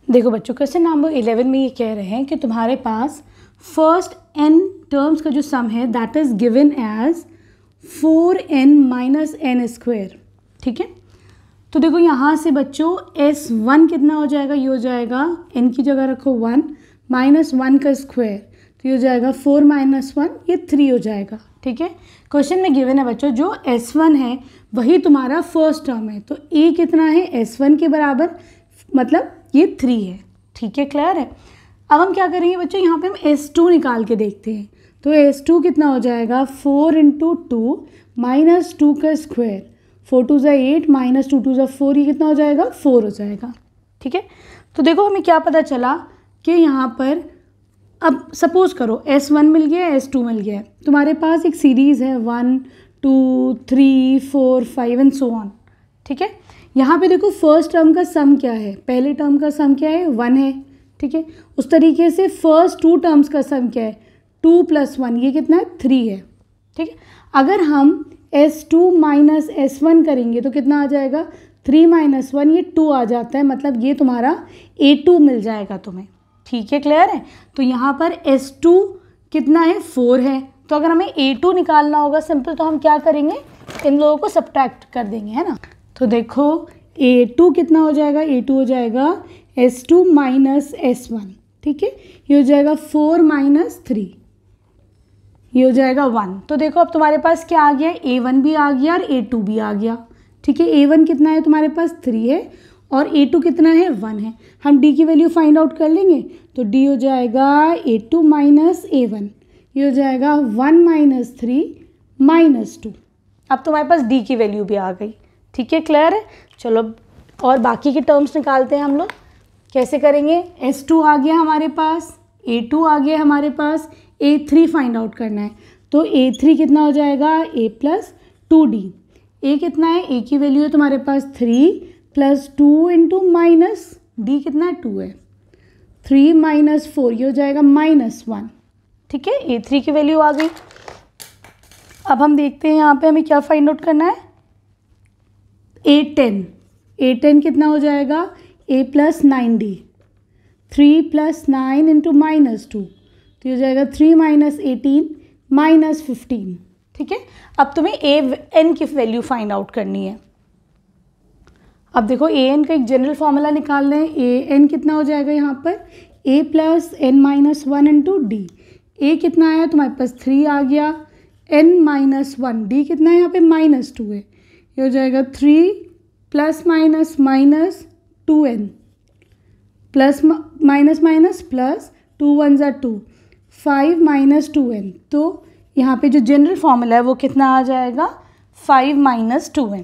देखो बच्चों, question number 11 में ये कह रहे हैं कि तुम्हारे पास फर्स्ट n टर्म्स का जो सम है that is given as 4n minus n square. ठीक है, तो देखो यहाँ से बच्चों S1 कितना हो जाएगा, ये हो जाएगा n की जगह रखो 1 माइनस 1 का स्क्वायर, तो ये हो जाएगा 4 माइनस 1, ये 3 हो जाएगा। ठीक है, क्वेश्चन में गिवन है बच्चों जो S1 है वही तुम्हारा फर्स्ट टर्म है, तो a कितना है S1 के बराबर, मतलब ये 3 है। ठीक है, क्लियर है। अब हम क्या करेंगे बच्चों, यहाँ पे हम S2 निकाल के देखते हैं, तो S2 कितना हो जाएगा 4 इंटू 2 माइनस 2 का स्क्वायर, 4 2 ज़ा 8 माइनस 2 2 ज़ा 4, ये कितना हो जाएगा 4 हो जाएगा। ठीक है, तो देखो हमें क्या पता चला कि यहाँ पर अब सपोज करो S1 मिल गया, S2 मिल गया, तुम्हारे पास एक सीरीज़ है 1 2 3 4 5 एंड सो ऑन। ठीक है, यहाँ पे देखो फर्स्ट टर्म का सम क्या है, पहले टर्म का सम क्या है 1 है। ठीक है, उस तरीके से फर्स्ट 2 टर्म्स का सम क्या है 2 प्लस 1, ये कितना है 3 है। ठीक है, अगर हम S2 माइनस S1 करेंगे तो कितना आ जाएगा 3 माइनस 1, ये 2 आ जाता है, मतलब ये तुम्हारा A2 मिल जाएगा तुम्हें। ठीक है, क्लियर है। तो यहाँ पर S2 कितना है 4 है, तो अगर हमें A2 निकालना होगा सिंपल, तो हम क्या करेंगे इन लोगों को सब्ट्रैक्ट कर देंगे, है ना। तो देखो A2 कितना हो जाएगा, A2 हो जाएगा S2 माइनस S1। ठीक है, ये हो जाएगा 4 माइनस 3, ये हो जाएगा 1। तो देखो अब तुम्हारे पास क्या आ गया, A1 भी आ गया और A2 भी आ गया। ठीक है, A1 कितना है तुम्हारे पास 3 है और A2 कितना है 1 है। हम D की वैल्यू फाइंड आउट कर लेंगे, तो D हो जाएगा A2 माइनस A1, ये हो जाएगा 1 माइनस 3 माइनस 2। अब तुम्हारे पास D की वैल्यू भी आ गई। ठीक है, क्लियर है। चलो और बाकी के टर्म्स निकालते हैं हम लोग। कैसे करेंगे, S2 आ गया हमारे पास, A2 आ गया हमारे पास, A3 फाइंड आउट करना है, तो A3 कितना हो जाएगा A प्लस 2D। A कितना है, A की वैल्यू है तुम्हारे पास 3 प्लस 2 इंटू माइनस D कितना है 2 है, 3 माइनस 4, ये हो जाएगा माइनस 1। ठीक है, A3 की वैल्यू आ गई। अब हम देखते हैं यहाँ पे हमें क्या फाइंड आउट करना है, A10 कितना हो जाएगा A plus 9D, 3 plus 9 into minus 2, तो ये हो जाएगा 3 माइनस 18 माइनस 15। ठीक है, अब तुम्हें AN की वैल्यू फाइंड आउट करनी है। अब देखो AN का एक जनरल फॉर्मूला निकाल रहे हैं, AN कितना हो जाएगा यहाँ पर A plus n minus 1 into D। A कितना आया तुम्हारे पास 3 आ गया, n माइनस 1, D कितना है यहाँ पे माइनस 2 है, ये हो जाएगा 3 plus minus minus 2n plus minus minus plus 2 1 ज़ा 2, 5 माइनस 2n। तो यहाँ पे जो जनरल फॉर्मूला है वो कितना आ जाएगा 5 माइनस 2n।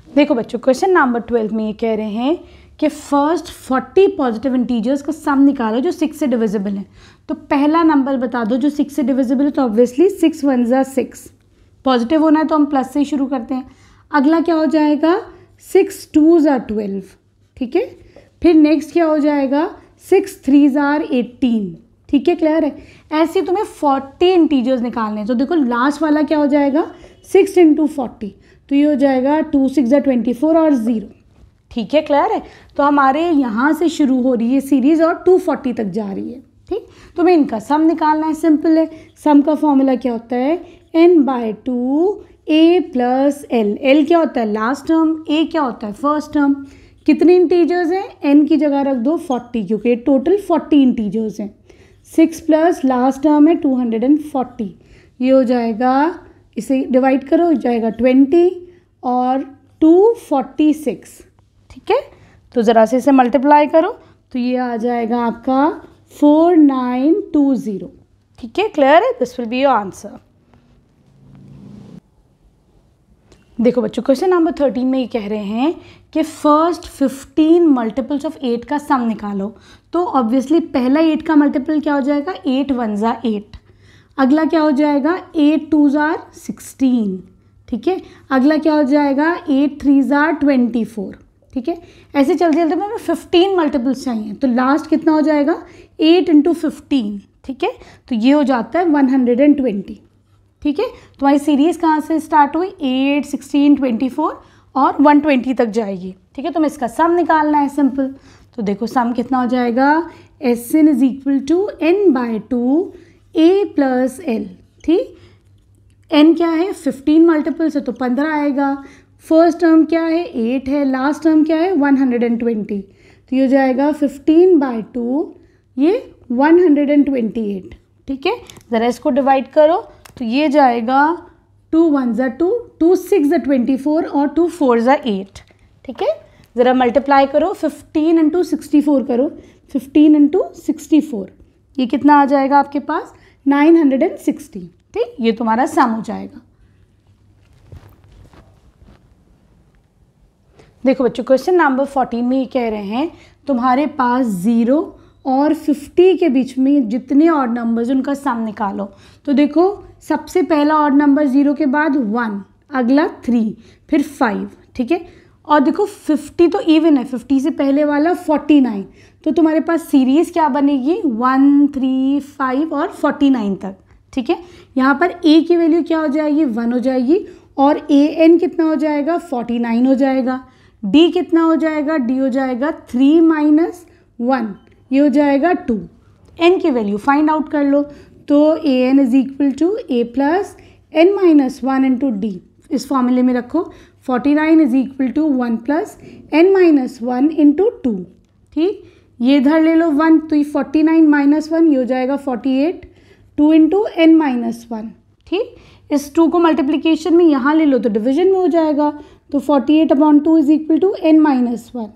देखो बच्चों, क्वेश्चन नंबर 12 में ये कह रहे हैं कि फर्स्ट 40 पॉजिटिव इंटीजर्स का सम निकालो जो 6 से डिविजिबल है। तो पहला नंबर बता दो जो 6 से डिविजिबल है, तो ऑब्वियसली 6 1 ज़ा 6, पॉजिटिव होना है तो हम प्लस से ही शुरू करते हैं। अगला क्या हो जाएगा 6 2 ज़ा 12। ठीक है, फिर नेक्स्ट क्या हो जाएगा 6 3 ज़ा 18। ठीक है, क्लियर है। ऐसे तुम्हें 40 इंटीजर्स निकालने हैं, तो देखो लास्ट वाला क्या हो जाएगा 6 इंटू 40, तो ये हो जाएगा 2 6 ज़ा 24 और 0। ठीक है, क्लियर है। तो हमारे यहाँ से शुरू हो रही है सीरीज़ और 240 तक जा रही है। ठीक, तुम्हें इनका सम निकालना है, सिंपल है। सम का फॉर्मूला क्या होता है n/2 a plus l। l क्या होता है लास्ट टर्म, a क्या होता है फर्स्ट टर्म। कितने इंटीजर्स हैं, n की जगह रख दो 40, क्योंकि टोटल 40 इंटीजर्स हैं। 6 प्लस लास्ट टर्म है 240, ये हो जाएगा, इसे डिवाइड करो हो जाएगा 20 और 246। ठीक है, तो ज़रा से इसे मल्टीप्लाई करो तो ये आ जाएगा आपका 4920। ठीक है, क्लियर है। This will be your answer. देखो बच्चों, क्वेश्चन नंबर 13 में ये कह रहे हैं कि फर्स्ट 15 मल्टीपल्स ऑफ 8 का सम निकालो। तो ऑब्वियसली पहला 8 का मल्टीपल क्या हो जाएगा 8 1 ज़ा 8। अगला क्या हो जाएगा 8 2 ज़ा 16। ठीक है, अगला क्या हो जाएगा 8 3 ज़ा 24। ठीक है, ऐसे चलते चलते हमें 15 मल्टीपल्स चाहिए, तो लास्ट कितना हो जाएगा 8 इंटू 15। ठीक है, तो ये हो जाता है 120। ठीक है, तुम्हारी सीरीज़ कहाँ से स्टार्ट हुई 8 16 24 और 120 तक जाएगी। ठीक है। ठीक है, तुम्हें इसका सम निकालना है सिंपल। तो देखो सम कितना हो जाएगा, S n is equal to n by two a plus l. ठीक, एन क्या है 15 मल्टीपल से तो 15 आएगा, फर्स्ट टर्म क्या है 8 है, लास्ट टर्म क्या है 120, तो ये हो जाएगा 15 बाय 2, ये 128। ठीक है, ज़रा इसको डिवाइड करो तो ये जाएगा 2 1 ज़ा 2, 2 6 ज़ा 24 और 2 4 ज़ा 8। ठीक है, ज़रा मल्टीप्लाई करो, 15 इंटू 64 करो, 15 इंटू 64, ये कितना आ जाएगा आपके पास 960। ठीक, ये तुम्हारा सम हो जाएगा। देखो बच्चों क्वेश्चन नंबर 14 में ये कह रहे हैं तुम्हारे पास 0 और 50 के बीच में जितने ऑड नंबर्स उनका सम निकालो। तो देखो सबसे पहला ऑड नंबर 0 के बाद 1, अगला 3, फिर 5। ठीक है, और देखो 50 तो इवन है, 50 से पहले वाला 49, तो तुम्हारे पास सीरीज़ क्या बनेगी 1 3 5 और 49 तक। ठीक है, यहाँ पर a की वैल्यू क्या हो जाएगी 1 हो जाएगी, और a n कितना हो जाएगा 49 हो जाएगा, d कितना हो जाएगा, d हो जाएगा 3 माइनस 1, ये हो जाएगा 2। n की वैल्यू फाइंड आउट कर लो, तो a n is equal to a plus n minus 1 into D, इस फॉर्मूले में रखो। 49 is equal to 1 plus n minus 1 into 2। ठीक, ये इधर ले लो 1, तो ये 49 माइनस 1 ये हो जाएगा 48, 2 इंटू n माइनस 1। ठीक, इस 2 को मल्टीप्लिकेशन में यहाँ ले लो तो डिवीजन में हो जाएगा, तो 48/2 is equal to n minus 1,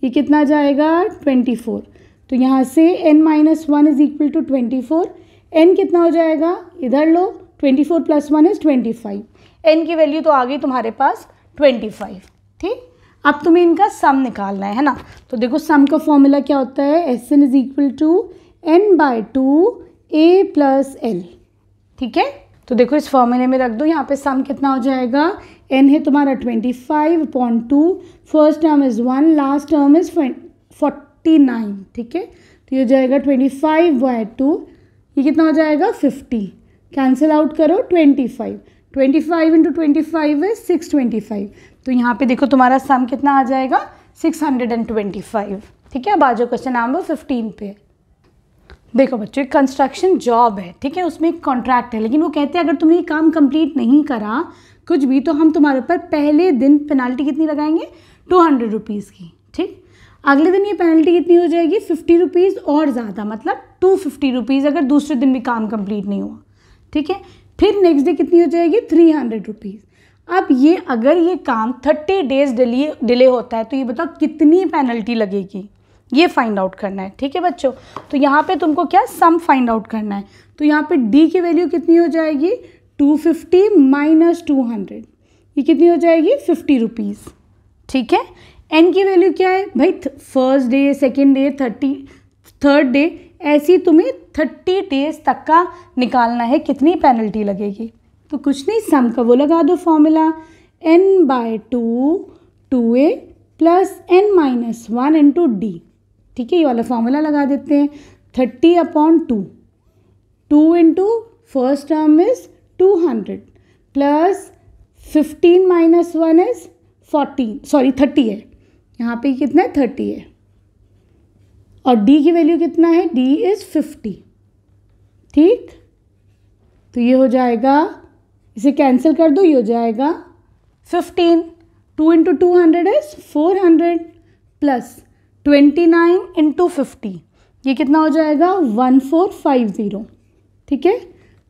ये कितना जाएगा 24। तो यहाँ से n minus 1 is equal to 24, n कितना हो जाएगा इधर लो, 24 प्लस 1 इज 25, n की वैल्यू तो आ गई तुम्हारे पास 25। ठीक, अब तुम्हें इनका सम निकालना है ना। तो देखो सम का फॉर्मूला क्या होता है, S n is equal to n by 2 a plus l. ठीक है, तो देखो इस फॉर्मूले में रख दो, यहाँ पे सम कितना हो जाएगा, n है तुम्हारा 25/2, first term is 1, last term is 49। ठीक है, तो ये हो जाएगा 25/2, ये कितना हो जाएगा 50, कैंसिल आउट करो 25 इंटू 25 है 625, तो यहाँ पे देखो तुम्हारा सम कितना आ जाएगा 625। ठीक है, अब आ जाओ क्वेश्चन नंबर 15 पे। देखो बच्चों एक कंस्ट्रक्शन जॉब है, ठीक है, उसमें एक कॉन्ट्रैक्ट है, लेकिन वो कहते हैं अगर तुमने ये काम कंप्लीट नहीं करा कुछ भी तो हम तुम्हारे ऊपर पहले दिन पेनल्टी कितनी लगाएंगे 200 रुपीज़ की। ठीक, अगले दिन ये पेनल्टी कितनी हो जाएगी 50 रुपीज़ और ज़्यादा, मतलब 250 रुपीज़ अगर दूसरे दिन भी काम कंप्लीट नहीं हुआ। ठीक है, फिर नेक्स्ट डे कितनी हो जाएगी 300 रुपीज़। अब ये अगर ये काम 30 डेज डिले होता है तो ये बताओ कितनी पेनल्टी लगेगी, ये फाइंड आउट करना है। ठीक है बच्चों, तो यहाँ पे तुमको क्या सम फाइंड आउट करना है। तो यहाँ पे डी की वैल्यू कितनी हो जाएगी 250 माइनस 200, ये कितनी हो जाएगी 50 रुपीज़। ठीक है, एन की वैल्यू क्या है भाई, first day, second day, 3rd day, ऐसी तुम्हें 30 डेज तक का निकालना है कितनी पेनल्टी लगेगी। तो कुछ नहीं, सम का वो लगा दो formula, n by 2 2a plus n minus 1 into D. ठीक है, ये वाला फॉर्मूला लगा देते हैं, 30/2, 2 into first term is 200 plus 15 minus 1 is 30 है, यहाँ पे कितना है 30 है, और d की वैल्यू कितना है, d इज़ 50। ठीक, तो ये हो जाएगा, इसे कैंसिल कर दो, ये हो जाएगा 15, 2 इंटू 200 इज 400 प्लस 29 इंटू 50, ये कितना हो जाएगा 1450। ठीक है,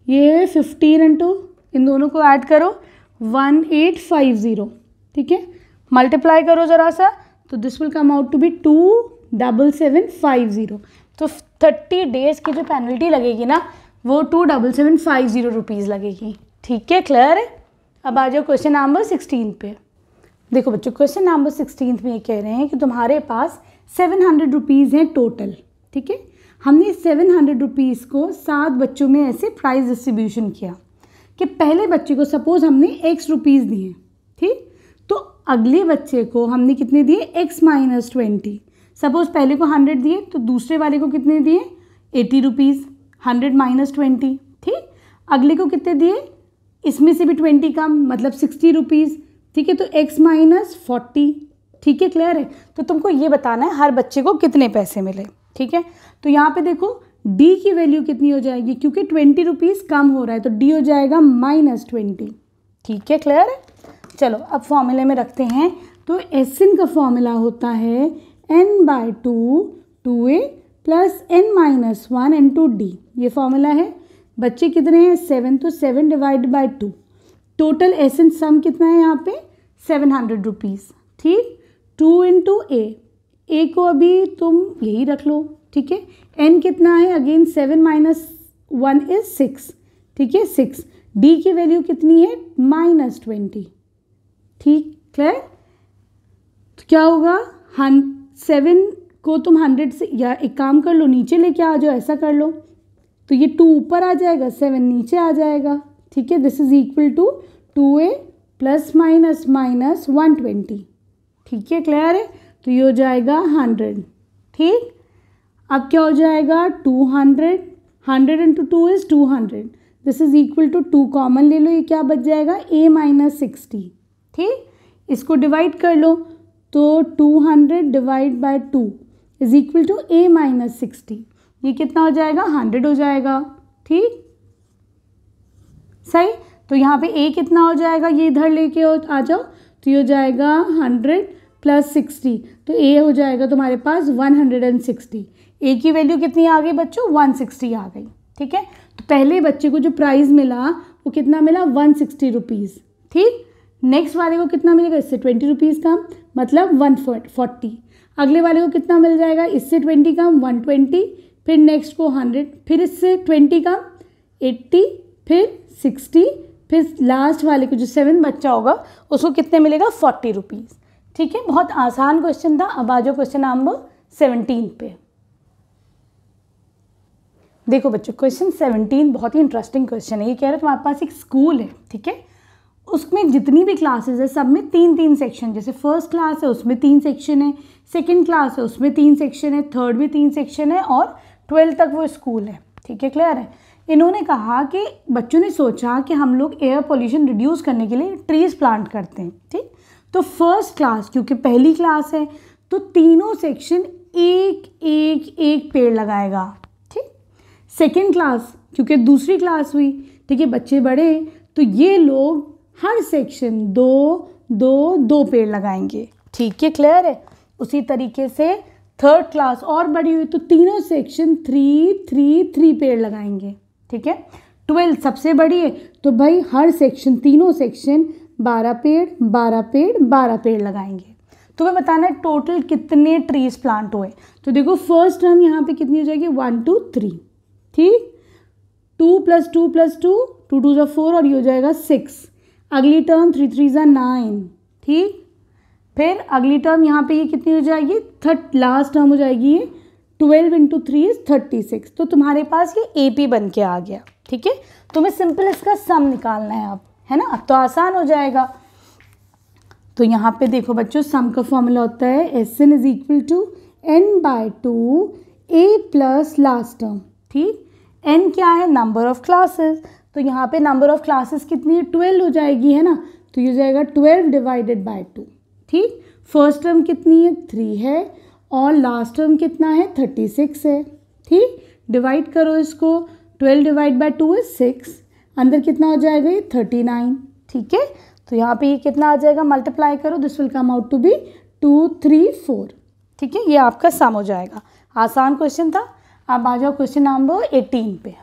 ये 15 इंटू इन दोनों को ऐड करो 1850। ठीक है, मल्टीप्लाई करो ज़रा सा, तो this will come out to be 27750। तो 30 डेज़ की जो पेनल्टी लगेगी ना वो 27750 रुपीज़ लगेगी। ठीक है, क्लियर है। अब आ जाओ क्वेश्चन नंबर 16 पे। देखो बच्चों क्वेश्चन नंबर 16 में ये कह रहे हैं कि तुम्हारे पास 700 रुपीज़ हैं टोटल। ठीक है, हमने 700 रुपीज़ को 7 बच्चों में ऐसे प्राइस डिस्ट्रीब्यूशन किया कि पहले बच्चे को सपोज़ हमने x रुपीज़ दिए, ठीक, तो अगले बच्चे को हमने कितने दिए x माइनस 20। सपोज़ पहले को 100 दिए तो दूसरे वाले को कितने दिए 80 रुपीज़, 100 माइनस 20। ठीक, अगले को कितने दिए, इसमें से भी 20 कम, मतलब 60 रुपीज़। ठीक है, तो x माइनस 40 ठीक है, क्लियर है। तो तुमको ये बताना है हर बच्चे को कितने पैसे मिले, ठीक है। तो यहाँ पे देखो डी की वैल्यू कितनी हो जाएगी, क्योंकि 20 रुपीज़ कम हो रहा है तो डी हो जाएगा -20, ठीक है, क्लियर है। चलो अब फॉर्मूले में रखते हैं। तो एसएन का फॉर्मूला होता है n/2 2a plus n-1 n2d, ये फॉर्मूला है। बच्चे कितने हैं 7, तो 7 डिवाइड बाई 2, टोटल एसएन सम कितना है यहाँ पे 700 रुपीज़, ठीक। 2 इंटू ए को अभी तुम यही रख लो, ठीक है। n कितना है, अगेन 7 - 1 इज 6, ठीक है 6। d की वैल्यू कितनी है -20, ठीक, क्लियर। तो क्या होगा 7 को तुम 100 से, या एक काम कर लो नीचे लेके आ जाओ, ऐसा कर लो। तो ये 2 ऊपर आ जाएगा, 7 नीचे आ जाएगा, ठीक है। This is equal to 2a plus minus minus 120, ठीक है, क्लियर है। तो ये हो जाएगा 100, ठीक। अब क्या हो जाएगा 200, 100 into 2 is 200, this is equal to 2 common ले लो, ये क्या बच जाएगा a-60, ठीक। इसको डिवाइड कर लो, तो 200 divide by 2 is equal to a-60, ये कितना हो जाएगा 100 हो जाएगा, ठीक, सही। तो यहाँ पे a कितना हो जाएगा, ये इधर लेके आ जाओ, तो ये हो जाएगा 100 प्लस 60, तो a हो जाएगा तुम्हारे पास 160। a की वैल्यू कितनी आ गई बच्चों 160 आ गई, ठीक है। तो पहले बच्चे को जो प्राइस मिला वो कितना मिला 160 रुपीज़, ठीक। नेक्स्ट वाले को कितना मिलेगा, इससे 20 रुपीज़ कम, मतलब 140। अगले वाले को कितना मिल जाएगा, इससे 20 कम 120, फिर नेक्स्ट को 100, फिर इससे 20 कम 80, फिर 60, फिर लास्ट वाले को जो 7 बच्चा होगा उसको कितने मिलेगा 40 रुपीज़, ठीक है। बहुत आसान क्वेश्चन था। अब आ जाओ क्वेश्चन नंबर 17 पे। देखो बच्चों क्वेश्चन 17 बहुत ही इंटरेस्टिंग क्वेश्चन है। ये कह रहे तुम्हारे पास एक स्कूल है, ठीक है, उसमें जितनी भी क्लासेस है सब में 3-3 सेक्शन, जैसे फर्स्ट क्लास है उसमें 3 सेक्शन है, सेकंड क्लास है उसमें 3 सेक्शन है, थर्ड में 3 सेक्शन है, और 12 तक वो स्कूल है, ठीक है, क्लियर है। इन्होंने कहा कि बच्चों ने सोचा कि हम लोग एयर पोल्यूशन रिड्यूस करने के लिए ट्रीज़ प्लांट करते हैं, ठीक। तो फर्स्ट क्लास क्योंकि पहली क्लास है तो तीनों सेक्शन एक पेड़ लगाएगा, ठीक। सेकेंड क्लास क्योंकि दूसरी क्लास हुई, ठीक है, बच्चे बड़े, तो ये लोग हर सेक्शन 2 पेड़ लगाएंगे, ठीक है, क्लियर है। उसी तरीके से थर्ड क्लास और बड़ी हुई तो तीनों सेक्शन 3 पेड़ लगाएंगे, ठीक है। 12 सबसे बड़ी है तो भाई हर सेक्शन, तीनों सेक्शन 12 पेड़ लगाएंगे। तुम्हें बताना है टोटल कितने ट्रीज प्लांट हुए। तो देखो फर्स्ट टर्म यहाँ पे कितनी हो जाएगी 1 2 3, ठीक। 2 + 2 + 2 2 2 = 4 और ये हो जाएगा 6। अगली टर्म 3 3 = 9, ठीक। फिर अगली टर्म यहाँ पे ये कितनी हो जाएगी लास्ट टर्म हो जाएगी ये 12 × 3 = 36। तो तुम्हारे पास ये AP बन के आ गया, ठीक है। तुम्हें सिंपल इसका सम निकालना है अब, है ना, अब तो आसान हो जाएगा। तो यहाँ पे देखो बच्चों सम का फॉर्मूला होता है SN = n/2 A plus last term, ठीक। n क्या है नंबर ऑफ क्लासेस, तो यहाँ पे नंबर ऑफ क्लासेस कितनी है 12 हो जाएगी, है ना। तो ये हो जाएगा 12 डिवाइडेड बाई 2, ठीक। फर्स्ट टर्म कितनी है 3 है और लास्ट टर्म कितना है 36 है, ठीक। डिवाइड करो इसको, 12 डिवाइड बाई 2 इज 6, अंदर कितना हो जाएगा ये 39, ठीक है। तो यहाँ पे ये कितना आ जाएगा मल्टीप्लाई करो, this will come out to be 2 3 4, ठीक है। ये आपका सम हो जाएगा। आसान क्वेश्चन था। अब आ जाओ क्वेश्चन नंबर 18 पे।